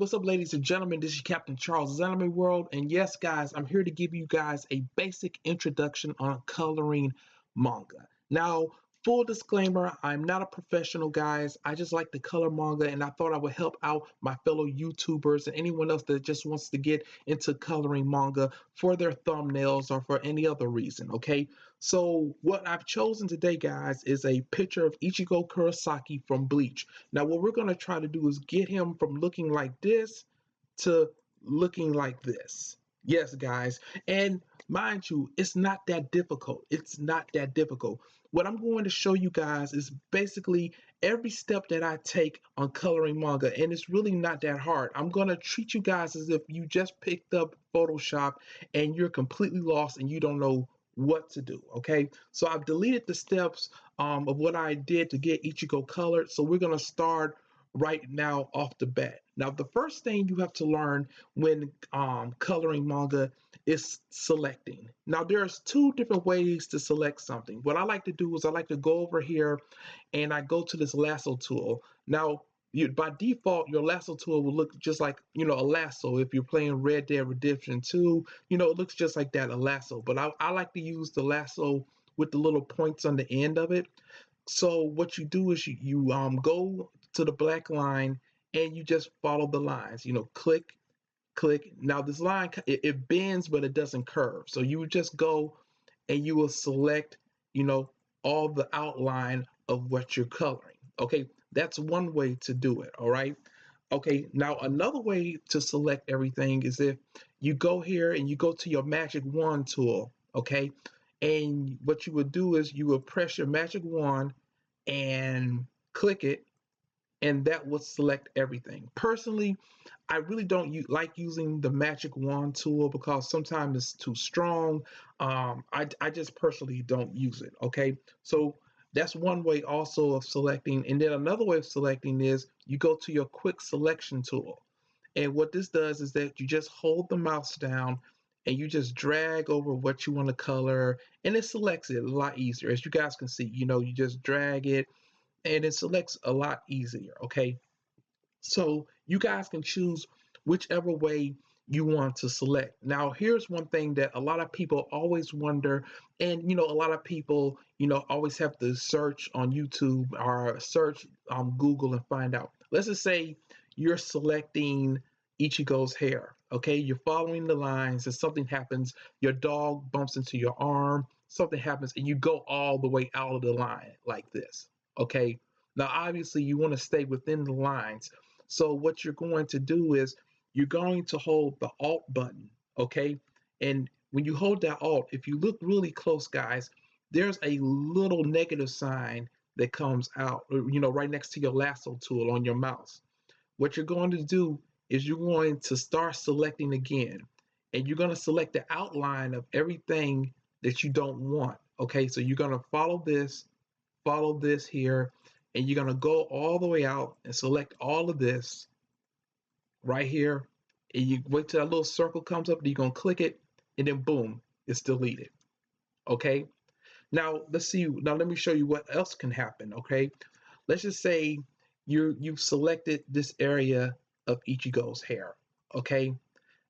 what's up, ladies and gentlemen? This is Captain Charles Anime World, and yes, guys, I'm here to give you guys a basic introduction on coloring manga. Now, full disclaimer, I'm not a professional, guys. I just like to color manga, and I thought I would help out my fellow YouTubers and anyone else that just wants to get into coloring manga for their thumbnails or for any other reason, okay? So, what I've chosen today, guys, is a picture of Ichigo Kurosaki from Bleach. Now, what we're going to try to do is get him from looking like this to looking like this. Yes, guys. And mind you, it's not that difficult. It's not that difficult. What I'm going to show you guys is basically every step that I take on coloring manga, and it's really not that hard. I'm going to treat you guys as if you just picked up Photoshop and you're completely lost and you don't know what to do. Okay, so I've deleted the steps of what I did to get Ichigo colored, so we're going to start right now off the bat. Now, the first thing you have to learn when coloring manga is selecting. Now, there's two different ways to select something. What I like to do is I like to go over here and I go to this lasso tool. Now, by default, your lasso tool will look just like, a lasso. If you're playing Red Dead Redemption 2, it looks just like that, a lasso. But I like to use the lasso with the little points on the end of it. So what you do is you go to the black line and you just follow the lines. Click, click. Now this line it bends, but it doesn't curve. So you would just go and you will select, all the outline of what you're coloring. Okay, that's one way to do it. All right. Okay, now another way to select everything is if you go here and you go to your magic wand tool. Okay, and what you would do is you would press your magic wand and click it, and that will select everything. Personally, I really don't like using the magic wand tool because sometimes it's too strong. I just personally don't use it. Okay, so that's one way also of selecting. And then another way of selecting is you go to your quick selection tool. And what this does is that you just hold the mouse down and you just drag over what you want to color, and it selects it a lot easier. As you guys can see, you just drag it and it selects a lot easier. Okay, so you guys can choose whichever way you want to select. Now, here's one thing that a lot of people always wonder, and a lot of people, always have to search on YouTube or search on Google and find out. Let's just say you're selecting Ichigo's hair. Okay, you're following the lines, and something happens. Your dog bumps into your arm, something happens, and you go all the way out of the line like this. Okay, now obviously you want to stay within the lines. So what you're going to do is you're going to hold the Alt button, okay? And when you hold that Alt, if you look really close, guys, there's a little negative sign that comes out, right next to your lasso tool on your mouse. What you're going to do is you're going to start selecting again, and you're going to select the outline of everything that you don't want, okay? So you're going to follow this here, and you're going to go all the way out and select all of this right here, and you wait till that little circle comes up, and you're going to click it, and then boom, it's deleted. Okay, now let's see. Now let me show you what else can happen. Okay, let's just say you've selected this area of Ichigo's hair. Okay,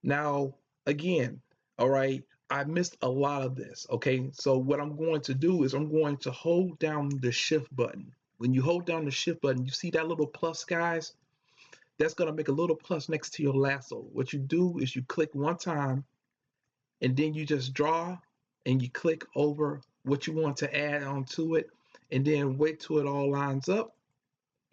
now again, all right, I missed a lot of this. Okay, so what I'm going to do is I'm going to hold down the shift button. When you hold down the shift button, you see that little plus, guys? That's going to make a little plus next to your lasso. What you do is you click one time, and then you just draw and you click over what you want to add onto it, and then wait till it all lines up,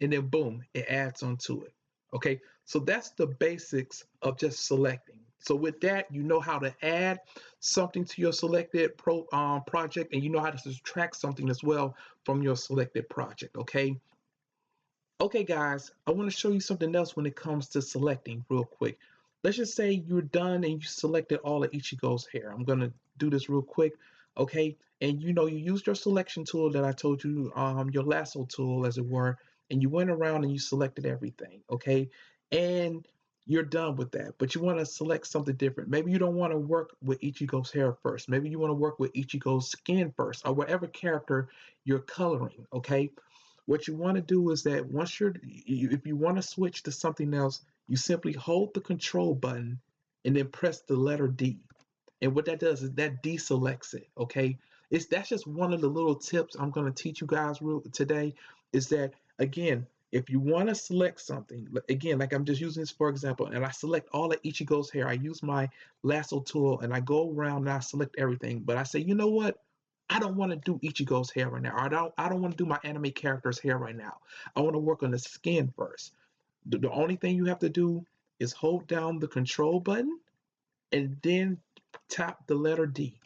and then boom, it adds onto it. Okay, so that's the basics of just selecting. So with that, you know how to add something to your selected project, and you know how to subtract something as well from your selected project. Okay. Okay, guys, I want to show you something else when it comes to selecting real quick. Let's just say you're done and you selected all of Ichigo's hair. I'm going to do this real quick, okay? And you used your selection tool that I told you, your lasso tool, as it were, and you went around and you selected everything, okay? And you're done with that, but you want to select something different. Maybe you don't want to work with Ichigo's hair first. Maybe you want to work with Ichigo's skin first, or whatever character you're coloring, okay? What you want to do is that if you want to switch to something else, you simply hold the control button and then press the letter D. And what that does is that deselects it, okay? That's just one of the little tips I'm going to teach you guys today, is that, again, if you want to select something, again, like I'm just using this for example, and I select all of Ichigo's hair, I use my lasso tool and I go around and I select everything, but I say, you know what? I don't want to do Ichigo's hair right now. I don't want to do my anime character's hair right now. I want to work on the skin first. The only thing you have to do is hold down the control button and then tap the letter D,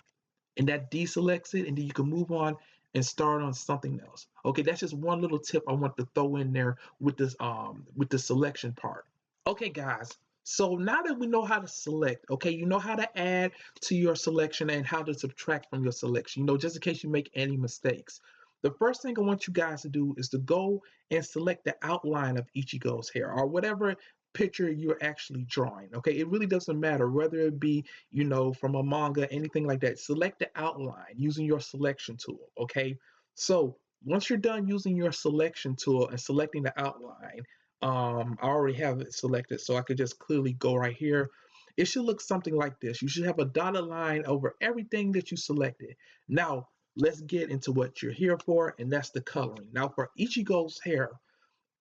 and that deselects it, and then you can move on and start on something else. Okay, that's just one little tip I want to throw in there with the selection part. Okay, guys. So now that we know how to select, okay, you know how to add to your selection and how to subtract from your selection, just in case you make any mistakes. The first thing I want you guys to do is to go and select the outline of Ichigo's hair or whatever picture you're actually drawing. Okay, it really doesn't matter whether it be, from a manga, anything like that. Select the outline using your selection tool. Okay, so once you're done using your selection tool and selecting the outline, I already have it selected, so I could just clearly go right here. It should look something like this. You should have a dotted line over everything that you selected. Now, let's get into what you're here for, and that's the coloring. Now, for Ichigo's hair,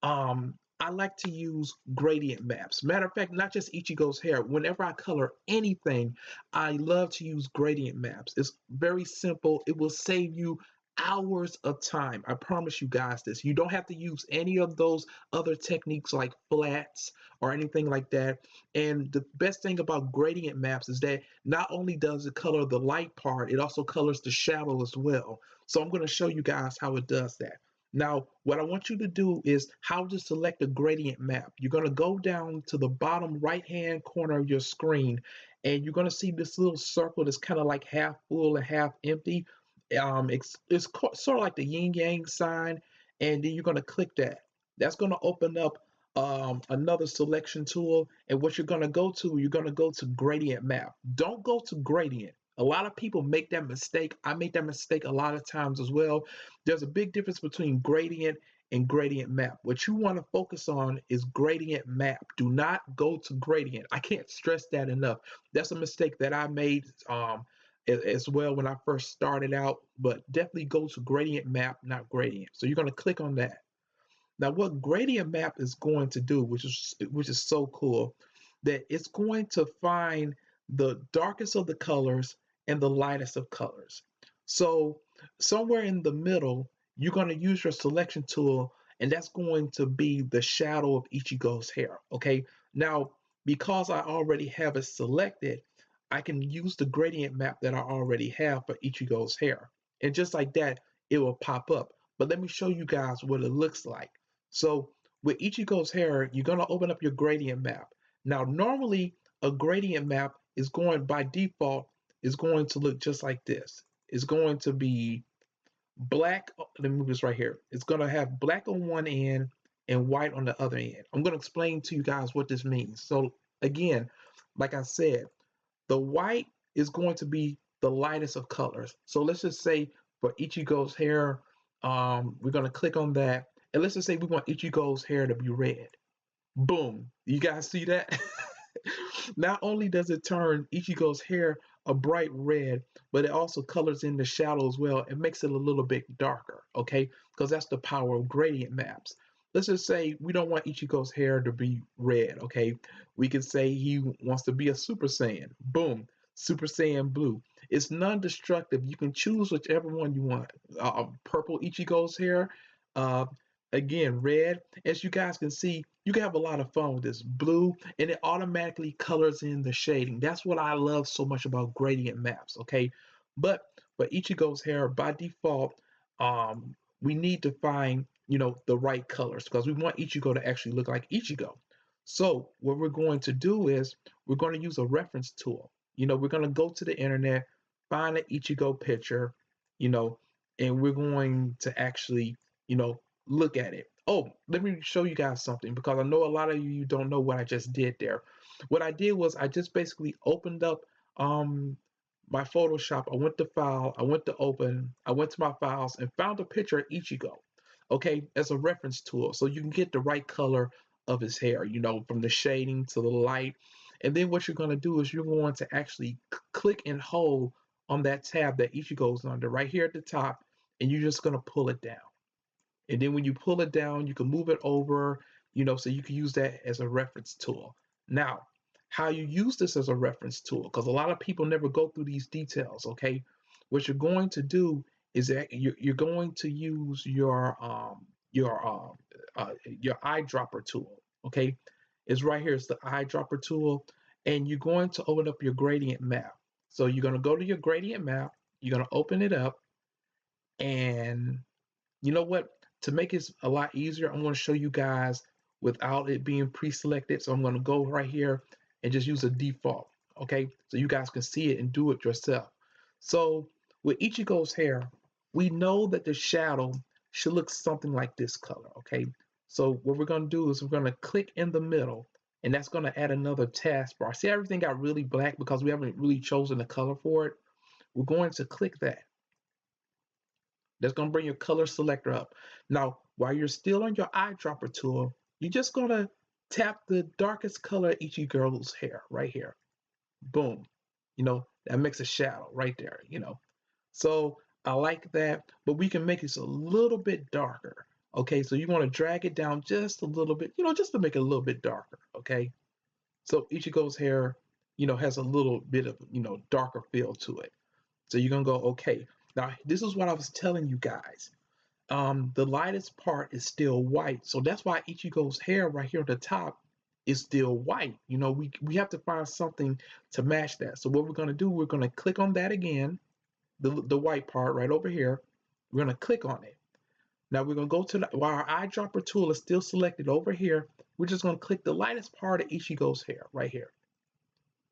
I like to use gradient maps. Matter of fact, not just Ichigo's hair. Whenever I color anything, I love to use gradient maps. It's very simple. It will save you hours of time. I promise you guys this. You don't have to use any of those other techniques like flats or anything like that. And the best thing about gradient maps is that not only does it color the light part, it also colors the shadow as well. So I'm going to show you guys how it does that. Now, what I want you to do is how to select a gradient map. You're going to go down to the bottom right-hand corner of your screen, and you're going to see this little circle that's kind of like half full and half empty. It's sort of like the yin-yang sign, and then you're going to click that. That's going to open up another selection tool, and what you're going to go to gradient map. Don't go to gradient. A lot of people make that mistake. I make that mistake a lot of times as well. There's a big difference between gradient and gradient map. What you want to focus on is gradient map. Do not go to gradient. I can't stress that enough. That's a mistake that I made as well when I first started out, but definitely go to gradient map, not gradient. So you're going to click on that. Now, what gradient map is going to do, which is so cool, that it's going to find the darkest of the colors and the lightest of colors. So somewhere in the middle, you're going to use your selection tool, and that's going to be the shadow of Ichigo's hair. Okay. Now, because I already have it selected, I can use the gradient map that I already have for Ichigo's hair. And just like that, it will pop up. But let me show you guys what it looks like. So with Ichigo's hair, you're going to open up your gradient map. Now, normally a gradient map is going by default is going to look just like this. It's going to be black. Let me move this right here. It's going to have black on one end and white on the other end. I'm going to explain to you guys what this means. So again, like I said, the white is going to be the lightest of colors. So let's just say for Ichigo's hair, we're going to click on that. And let's just say we want Ichigo's hair to be red. Boom. You guys see that? Not only does it turn Ichigo's hair a bright red, but it also colors in the shadow as well. It makes it a little bit darker, okay? Because that's the power of gradient maps. Let's just say we don't want Ichigo's hair to be red, okay? We can say he wants to be a Super Saiyan. Boom, Super Saiyan blue. It's non-destructive. You can choose whichever one you want. Purple Ichigo's hair, uh, again, red. As you guys can see, you can have a lot of fun with this blue, and it automatically colors in the shading. That's what I love so much about gradient maps, okay? But for Ichigo's hair, by default, we need to find, the right colors because we want Ichigo to actually look like Ichigo. So what we're going to do is we're going to use a reference tool. We're going to go to the internet, find an Ichigo picture, you know, and we're going to actually, look at it. Oh, let me show you guys something because I know a lot of you don't know what I just did there. What I did was I just basically opened up my Photoshop. I went to file, I went to open, I went to my files and found a picture of Ichigo, okay, as a reference tool so you can get the right color of his hair, you know, from the shading to the light. And then what you're going to do is you're going to actually click and hold on that tab that Ichigo's under right here at the top, and you're just going to pull it down. And then when you pull it down, you can move it over, you know, so you can use that as a reference tool. Now, how you use this as a reference tool, because a lot of people never go through these details, okay? What you're going to do is that you're going to use your eyedropper tool, okay? It's right here. It's the eyedropper tool, and you're going to open up your gradient map. So you're going to go to your gradient map. You're going to open it up, and you know what? To make it a lot easier, I'm going to show you guys without it being pre-selected. So I'm going to go right here and just use a default. Okay, so you guys can see it and do it yourself. So with Ichigo's hair, we know that the shadow should look something like this color. Okay, so what we're going to do is we're going to click in the middle, and that's going to add another taskbar. See, everything got really black because we haven't really chosen the color for it. We're going to click that. That's going to bring your color selector up. Now, while you're still on your eyedropper tool, you're just going to tap the darkest color of each girl's hair right here. Boom. You know, that makes a shadow right there, you know. So I like that, but we can make this a little bit darker. Okay, so you want to drag it down just a little bit, you know, just to make it a little bit darker. Okay, so Ichigo's hair, you know, has a little bit of, you know, darker feel to it. So you're gonna go, okay. Now this is what I was telling you guys. The lightest part is still white, so that's why Ichigo's hair right here at the top is still white. You know, we have to find something to match that. So what we're gonna do, we're gonna click on that again, the white part right over here. We're gonna click on it. Now we're gonna go to the, while our eyedropper tool is still selected over here, we're just gonna click the lightest part of Ichigo's hair right here.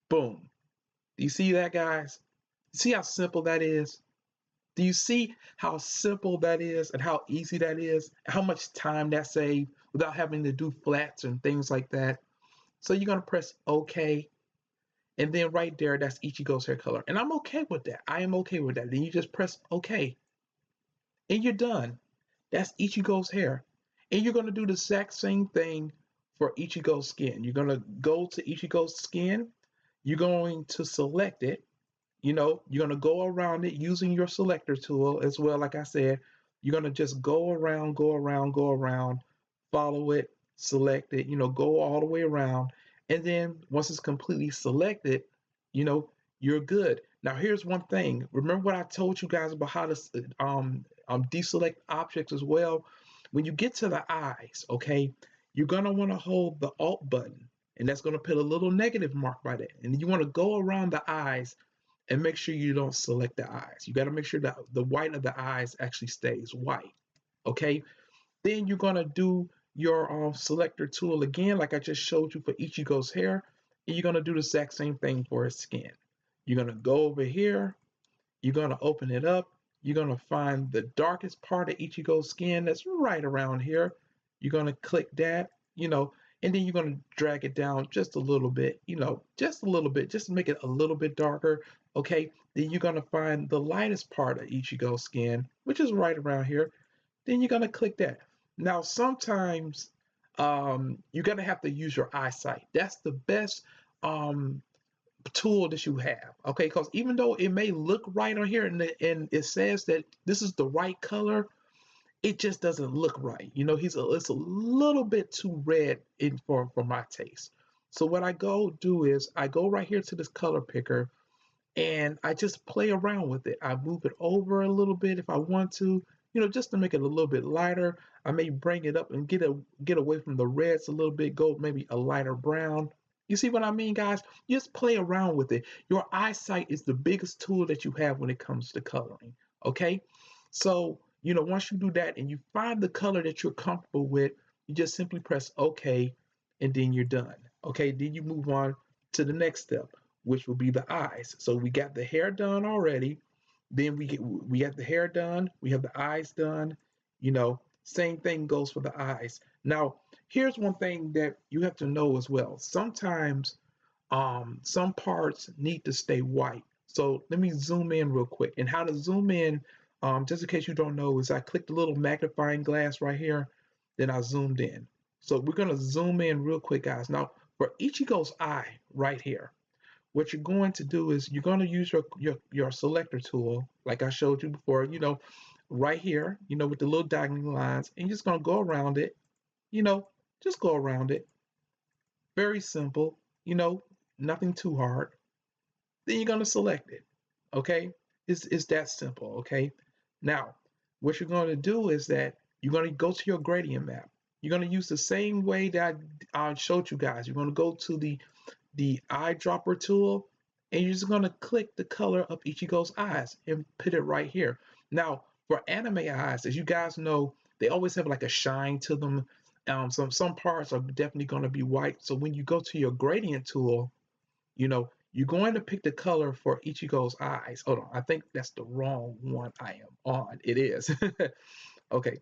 Boom. Do you see that, guys? See how simple that is? Do you see how simple that is and how easy that is? How much time that saves without having to do flats and things like that? So you're gonna press OK, and then right there, that's Ichigo's hair color. And I'm okay with that. I am okay with that. Then you just press OK, and you're done. That's Ichigo's hair. And you're gonna do the exact same thing for Ichigo's skin. You're gonna go to Ichigo's skin. You're going to select it. You know, you're going to go around it using your selector tool as well. Like I said, you're going to just go around, go around, go around, follow it, select it, you know, go all the way around. And then once it's completely selected, you know, you're good. Now, here's one thing. Remember what I told you guys about how to deselect objects as well? When you get to the eyes, okay, you're going to want to hold the Alt button, and that's going to put a little negative mark by that. And you want to go around the eyes and make sure you don't select the eyes. You got to make sure that the white of the eyes actually stays white. Okay. Then you're going to do your selector tool again, like I just showed you for Ichigo's hair. And you're going to do the exact same thing for his skin. You're going to go over here. You're going to open it up. You're going to find the darkest part of Ichigo's skin that's right around here. You're going to click that, you know, and then you're going to drag it down just a little bit, you know, just a little bit, just to make it a little bit darker. Okay, then you're going to find the lightest part of Ichigo's skin, which is right around here. Then you're going to click that. Now, sometimes you're going to have to use your eyesight. That's the best tool that you have, okay? Because even though it may look right on here and it says that this is the right color, it just doesn't look right. You know, it's a little bit too red for my taste. So what I go do is I go right here to this color picker, and I just play around with it. I move it over a little bit if I want to, you know, just to make it a little bit lighter. I may bring it up and get away from the reds a little bit, go maybe a lighter brown. You see what I mean, guys? Just play around with it. Your eyesight is the biggest tool that you have when it comes to coloring, okay? So, you know, once you do that and you find the color that you're comfortable with, you just simply press OK, and then you're done. Okay, then you move on to the next step, which will be the eyes. So we got the hair done already. Then we got the hair done. We have the eyes done. You know, same thing goes for the eyes. Now, here's one thing that you have to know as well. Sometimes some parts need to stay white. So let me zoom in real quick. And how to zoom in, just in case you don't know, is I click the little magnifying glass right here, then I zoomed in. So we're going to zoom in real quick, guys. Now, for Ichigo's eye right here, what you're going to do is you're going to use your selector tool, like I showed you before, right here, with the little diagonal lines, and you're just going to go around it, you know, just go around it. Very simple, nothing too hard. Then you're going to select it. Okay, it's that simple. Okay, now what you're going to do is that you're going to go to your gradient map. You're going to use the same way that I showed you guys. You're going to go to the eyedropper tool, and you're just going to click the color of Ichigo's eyes and put it right here. Now for anime eyes, as you guys know, they always have like a shine to them. Some parts are definitely going to be white, so when you go to your gradient tool, you're going to pick the color for Ichigo's eyes. Hold on, I think that's the wrong one I am on. It is. Okay,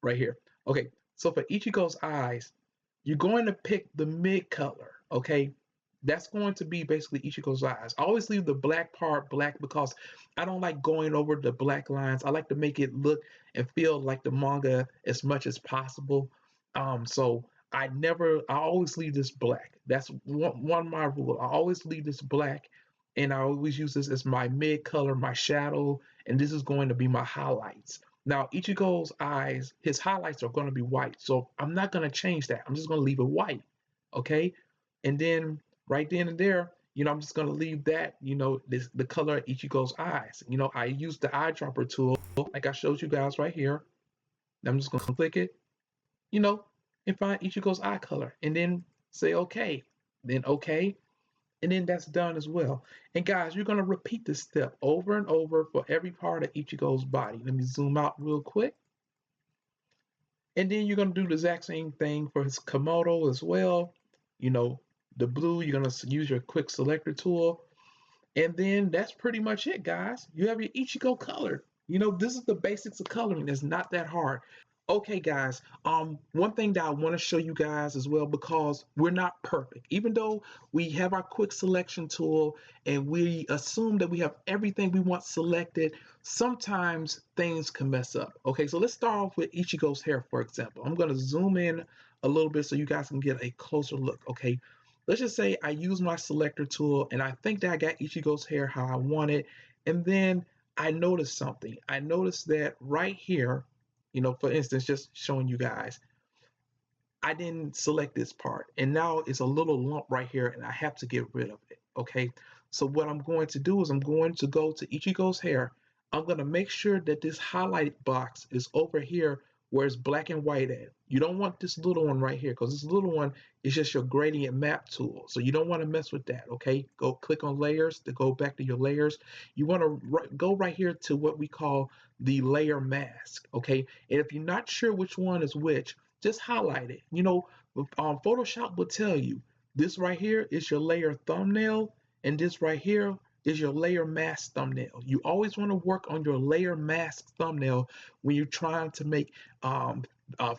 right here. Okay, so for Ichigo's eyes, you're going to pick the mid color. Okay, that's going to be basically Ichigo's eyes. I always leave the black part black because I don't like going over the black lines. I like to make it look and feel like the manga as much as possible. So I always leave this black. That's one of my rule. I always leave this black, and I always use this as my mid color, my shadow, and this is going to be my highlights. Now, Ichigo's eyes, his highlights are going to be white, so I'm not going to change that. I'm just going to leave it white, okay? And then right then and there, I'm just going to leave that, the color of Ichigo's eyes. I use the eyedropper tool, like I showed you guys right here. I'm just going to click it, you know, and find Ichigo's eye color, and then say okay, then okay, and then that's done as well. And guys, you're going to repeat this step over and over for every part of Ichigo's body. Let me zoom out real quick. And then you're going to do the exact same thing for his Komodo as well. The blue, you're going to use your quick selector tool. And then that's pretty much it, guys. You have your Ichigo colored. This is the basics of coloring. It's not that hard. Okay, guys. One thing that I want to show you guys as well, because we're not perfect. Even though we have our quick selection tool and we assume that we have everything we want selected, sometimes things can mess up. Okay, so let's start off with Ichigo's hair, for example. I'm going to zoom in a little bit so you guys can get a closer look. Okay, let's just say I use my selector tool and I think that I got Ichigo's hair how I want it, and then I noticed something. I noticed that right here, for instance, just showing you guys, I didn't select this part, and now it's a little lump right here, and I have to get rid of it. Okay, so what I'm going to do is I'm going to go to Ichigo's hair. I'm going to make sure that this highlight box is over here where it's black and white at. You don't want this little one right here, because this little one is just your gradient map tool, so you don't want to mess with that. Okay, go click on layers to go back to your layers. You want to go right here to what we call the layer mask. Okay, and if you're not sure which one is which, just highlight it. Photoshop will tell you this right here is your layer thumbnail, and this right here is your layer mask thumbnail. You always want to work on your layer mask thumbnail when you're trying to make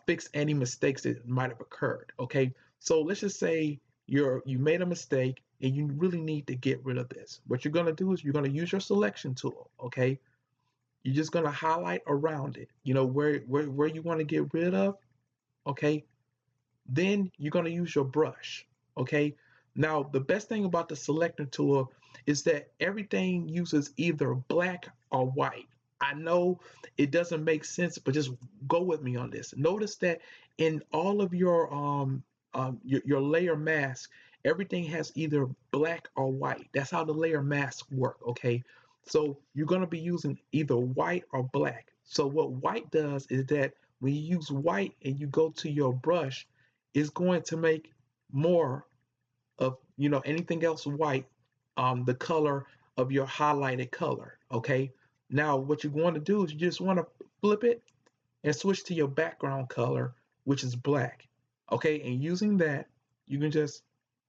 fix any mistakes that might have occurred. Okay, so let's just say you made a mistake and you really need to get rid of this. What you're going to do is you're going to use your selection tool. Okay, you're just going to highlight around it. Where you want to get rid of. Okay, then you're going to use your brush. Okay, now the best thing about the selector tool is that everything uses either black or white. I know it doesn't make sense, but just go with me on this. Notice that in all of your layer mask, everything has either black or white. That's how the layer masks work. Okay, so you're going to be using either white or black. So what white does is that when you use white and you go to your brush, it's going to make more of anything else white, the color of your highlighted color. Okay, now what you're going to do is you just want to flip it and switch to your background color, which is black. Okay, and using that, you can just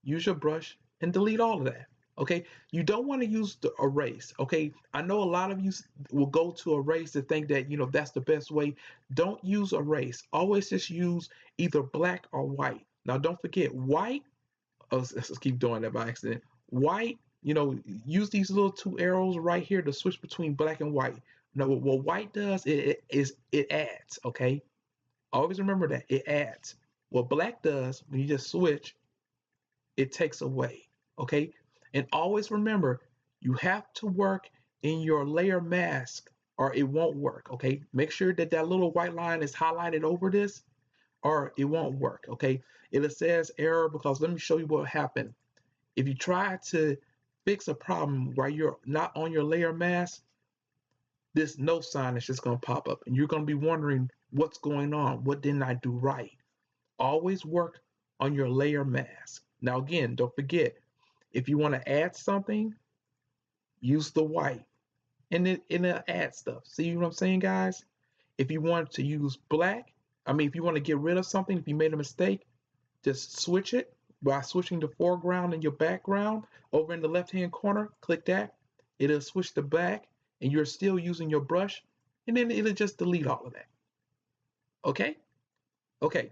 use your brush and delete all of that. Okay, you don't want to use the erase. Okay, I know a lot of you will go to erase to think that that's the best way. Don't use erase. Always just use either black or white. Now don't forget white. Oh, let's keep doing that by accident. White, use these little two arrows right here to switch between black and white. Now, what white does it adds. Okay, always remember that it adds. What black does, when you just switch, it takes away, okay? And always remember, you have to work in your layer mask or it won't work, okay? Make sure that that little white line is highlighted over this or it won't work, okay? It says error because let me show you what happened. If you try to fix a problem while you're not on your layer mask, this no sign is just going to pop up and you're going to be wondering what's going on. What didn't I do right? Always work on your layer mask. Now, again, don't forget, if you want to add something, use the white and it'll add stuff. See what I'm saying, guys? If you want to use black, if you want to get rid of something, if you made a mistake, just switch it by switching the foreground and your background over in the left-hand corner. Click that. It'll switch the back and you're still using your brush and then it'll just delete all of that. Okay? Okay.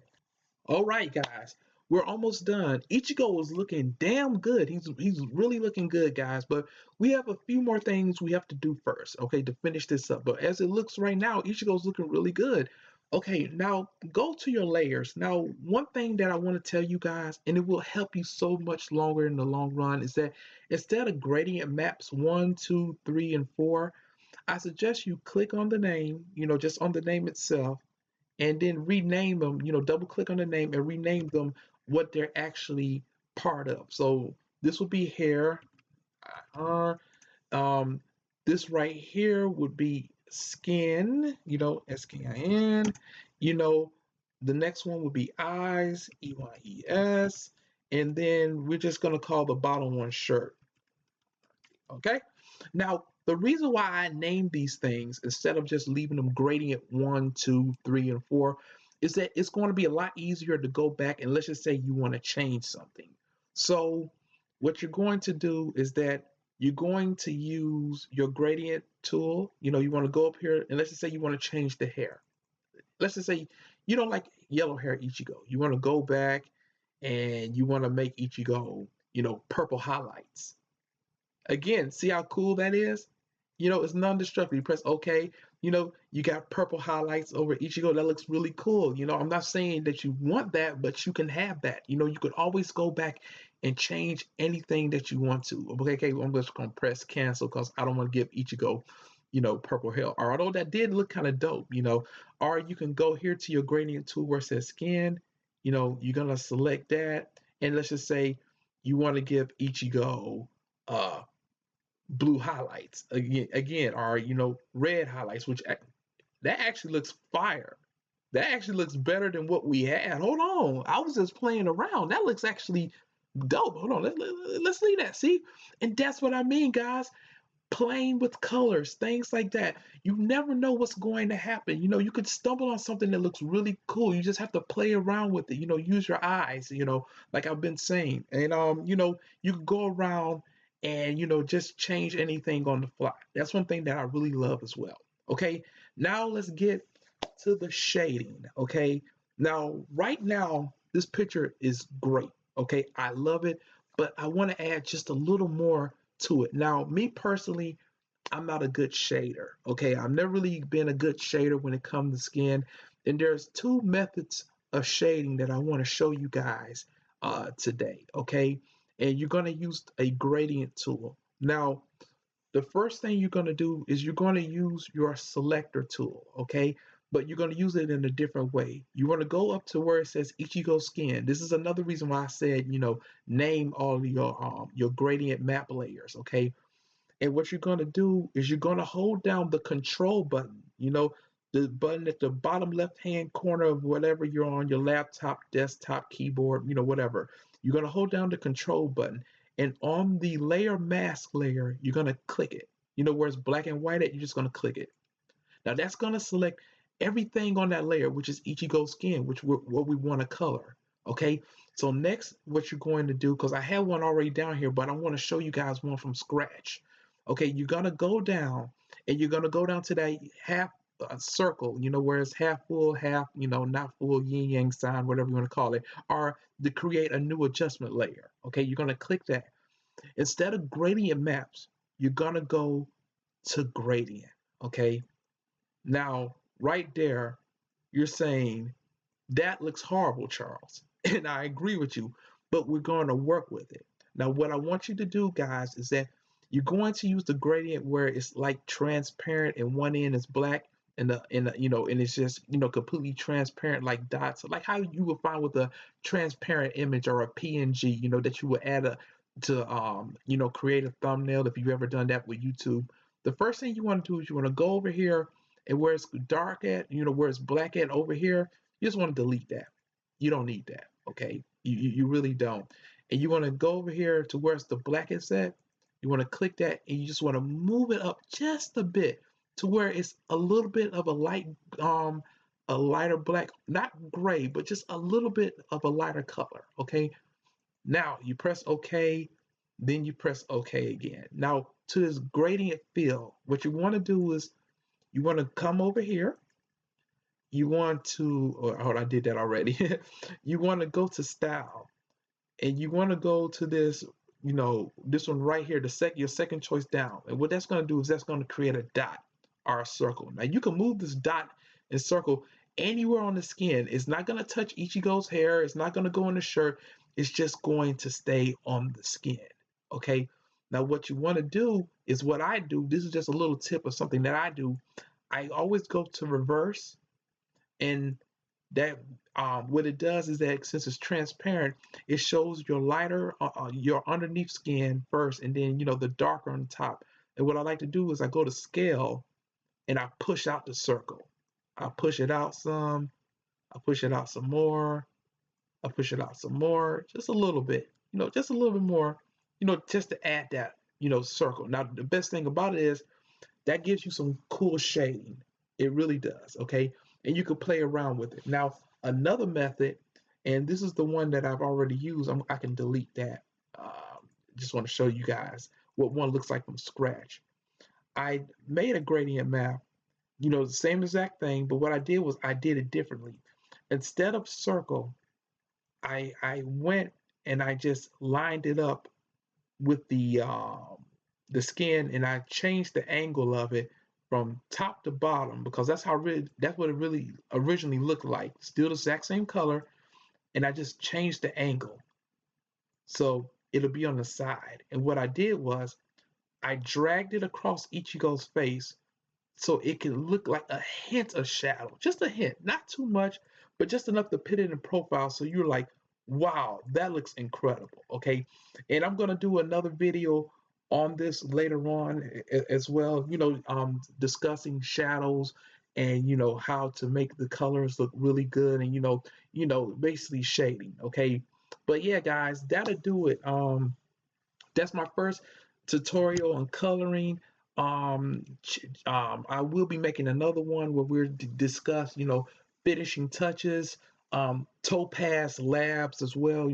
All right, guys, we're almost done. Ichigo is looking damn good. He's really looking good, guys. But we have a few more things we have to do first, okay, to finish this up. But as it looks right now, Ichigo's looking really good. Okay, now go to your layers. Now, one thing that I want to tell you guys, and it will help you so much longer in the long run, is that instead of gradient maps 1, 2, 3, and 4, I suggest you click on the name, just on the name itself and then rename them, double click on the name and rename them what they're actually part of. So this would be hair. Uh, um, this right here would be skin, SKIN. You know, the next one would be eyes, EYES. And then we're just going to call the bottom one shirt. Okay. Now, the reason why I named these things instead of just leaving them gradient 1, 2, 3, and 4 is that it's going to be a lot easier to go back and let's just say you want to change something. So, what you're going to do is that you're going to use your gradient tool. You want to go up here and let's just say you want to change the hair. Let's just say you don't like yellow hair Ichigo. You want to go back and you want to make Ichigo, purple highlights. Again, see how cool that is? It's non-destructive. You press OK. You got purple highlights over Ichigo. That looks really cool. I'm not saying that you want that, but you can have that. You could always go back and change anything that you want to. Okay, I'm just going to press cancel because I don't want to give Ichigo, purple hair. Or although that did look kind of dope, or you can go here to your gradient tool where it says skin. You're going to select that. And let's just say you want to give Ichigo blue highlights again or red highlights, which that actually looks fire. That actually looks better than what we had. Hold on, I was just playing around. That looks actually dope. Hold on, let's leave that. See, and that's what I mean, guys. Playing with colors, things like that. You never know what's going to happen. You could stumble on something that looks really cool. You just have to play around with it. Use your eyes. Like I've been saying, and you can go around and just change anything on the fly. That's one thing that I really love as well. Okay, now let's get to the shading. Okay, now right now this picture is great. Okay, I love it, but I want to add just a little more to it. Now, me personally, I'm not a good shader. Okay, I've never really been a good shader when it comes to skin. And there's two methods of shading that I want to show you guys today. Okay, and you're going to use a gradient tool. Now, the first thing you're going to do is you're going to use your selector tool. Okay, but you're going to use it in a different way. You want to go up to where it says Ichigo skin. This is another reason why I said, name all of your gradient map layers, okay? And what you're going to do is you're going to hold down the control button, the button at the bottom left-hand corner of whatever you're on, your laptop, desktop, keyboard, whatever. You're going to hold down the control button. And on the layer mask layer, you're going to click it. Where it's black and white at, you're just going to click it. Now that's going to select everything on that layer, which is Ichigo skin, what we want to color. Okay, so next what you're going to do, because I have one already down here, but I want to show you guys one from scratch. Okay, you're going to go down and you're going to go down to that half circle, where it's half full, half, not full, yin yang sign, whatever you want to call it, or to create a new adjustment layer. Okay, you're going to click that. Instead of gradient maps, you're going to go to gradient. Okay, now right there, you're saying That looks horrible, Charles. And I agree with you, but we're going to work with it. Now, what I want you to do, guys, is that you're going to use the gradient where it's like transparent and one end is black and it's just completely transparent like dots, like how you would find with a transparent image or a PNG, that you would add to create a thumbnail if you've ever done that with YouTube. The first thing you want to do is you want to go over here and where it's dark at, where it's black at over here, you just want to delete that. You don't need that, okay? You really don't. And you want to go over here to where it's the blackest at. You want to click that and you just want to move it up just a bit to where it's a little bit of a lighter black, not gray, but just a little bit of a lighter color, okay? Now you press OK, then you press OK again. Now to this gradient fill, what you want to do is you want to come over here. You want to, oh, I did that already. You want to go to style and you want to go to this, this one right here, your second choice down. And what that's going to do is that's going to create a dot or a circle. Now you can move this dot and circle anywhere on the skin. It's not going to touch Ichigo's hair. It's not going to go in the shirt. It's just going to stay on the skin. Okay. Now what you want to do is what I do. This is just a little tip of something that I do. I always go to reverse, and that what it does is that since it's transparent, it shows your lighter your underneath skin first, and then the darker on top. And what I like to do is I go to scale and I push out the circle. I push it out some, I push it out some more, I push it out some more, just a little bit, just a little bit more, just to add that circle. Now the best thing about it is that gives you some cool shading. It really does, okay? And you can play around with it. Now, another method, and this is the one that I've already used, I can delete that. Just want to show you guys what one looks like from scratch. I made a gradient map, the same exact thing, but what I did was I did it differently. Instead of circle, I went and I just lined it up with the skin, and I changed the angle of it from top to bottom because that's what it really originally looked like. Still the exact same color, and I just changed the angle so it'll be on the side. And what I did was I dragged it across Ichigo's face so it can look like a hint of shadow, just a hint, not too much, but just enough to put it in profile so you're like, wow, that looks incredible. Okay. And I'm going to do another video on this later on as well, discussing shadows and how to make the colors look really good, and basically shading. Okay. But yeah, guys, that'll do it. That's my first tutorial on coloring. I will be making another one where we're discuss, finishing touches, topaz labs as well.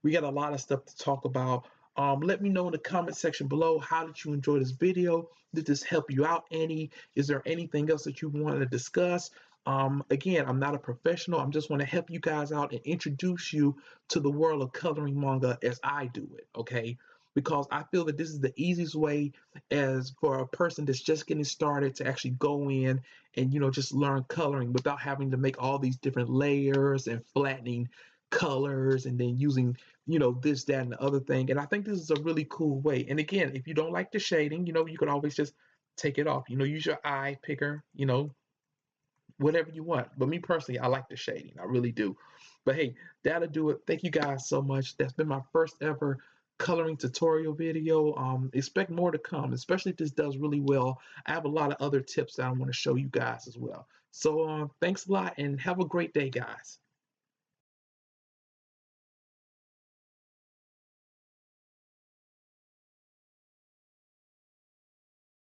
We got a lot of stuff to talk about. Let me know in the comment section below, how did you enjoy this video? Did this help you out any? Is there anything else that you want to discuss? Again, I'm not a professional. I'm just want to help you guys out and introduce you to the world of coloring manga as I do it, okay? Because I feel that this is the easiest way as for a person that's just getting started to actually go in and just learn coloring without having to make all these different layers and flattening colors and then using this, that, and the other thing. And I think this is a really cool way. And again, if you don't like the shading, you can always just take it off, use your eye picker, whatever you want. But me personally, I like the shading. I really do. But hey, that'll do it. Thank you guys so much. That's been my first ever coloring tutorial video. Expect more to come, especially if this does really well. I have a lot of other tips that I want to show you guys as well. So thanks a lot and have a great day, guys.